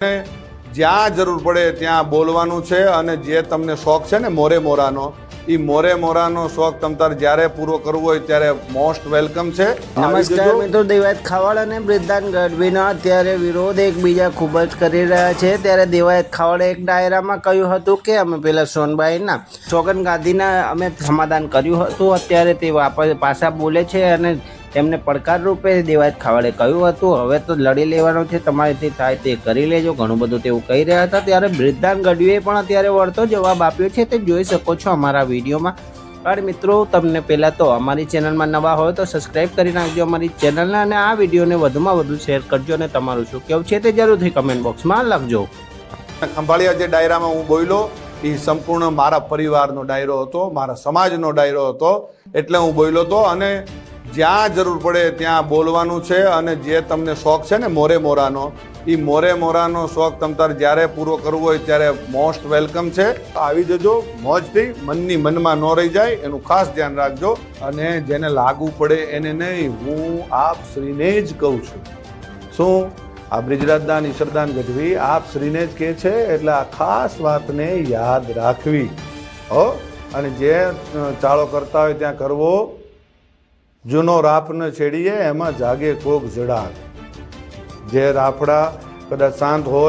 જ્યાં જરૂર પડે ત્યાં બોલવાનું છે અને જે તમને શોખ છે ને મોરે મોરાનો એ મોરે મોરાનો શોખ તમતાર જ્યારે પૂરો કરવો હોય ત્યારે મોસ્ટ વેલકમ છે। નમસ્કાર મિત્રો, દેવાયત ખાવડ અને બ્રિદ્ધાન ગઢવીનો અત્યારે વિરોધ એકબીજા ખૂબ જ કરી રહ્યા છે। ત્યારે દેવાયત ખાવડે એક ડાયરામાં કહ્યું હતું કે અમે પેલા સોનબાઈના સોગન ગાંધીના અમે સમાધાન કર્યું હતું, અત્યારે તે પાછા બોલે છે અને તેમને પડકાર રૂપે દેવાયત ખાવડે કહ્યું હતું હવે તો લડી લેવાનો છે, તમારેથી થાય તે કરી લેજો, ઘણું બધું તેવું કહી રહ્યા હતા। ત્યારે બ્રિદ્ધાન ગઢવીએ પણ અત્યારે વળતો જવાબ આપ્યો છે, તે જોઈ શકો છો અમારા વિડીયોમાં। પણ મિત્રો, તમને પહેલાં તો અમારી ચેનલમાં નવા હોય તો સબસ્ક્રાઈબ કરી નાખજો અમારી ચેનલને અને આ વિડીયોને વધુમાં વધુ શેર કરજો અને તમારું શું કહેવું છે તે જરૂરથી કમેન્ટ બોક્સમાં લખજો। ખંભાળિયા જે ડાયરામાં હું બોલ્યો એ સંપૂર્ણ મારા પરિવારનો ડાયરો હતો, મારા સમાજનો ડાયરો હતો, એટલે હું બોલ્યો હતો અને જ્યાં જરૂર પડે ત્યાં બોલવાનું છે અને જે તમને શોખ છે ને મોરે મોરાનો એ મોરે મોરાનો શોખ તમતાર જ્યારે પૂરો કરવો હોય ત્યારે મોસ્ટ વેલકમ છે। આવી જજો મોજથી, મનની મનમાં ન રહી જાય એનું ખાસ ધ્યાન રાખજો અને જેને લાગુ પડે એને નહીં, હું આપ શ્રીને જ કહું છું। શું આ બ્રિજરાજદાન ઈશ્વરદાન ગઢવી આપ શ્રીને જ કહે છે, એટલે આ ખાસ વાતને યાદ રાખવી હો। અને જે ચાળો કરતા હોય ત્યાં કરવો, જૂનો રાફ ન છેડીએ એમાં જાગે કોક જડાર। જે રાફડા કદાચ શાંત હોય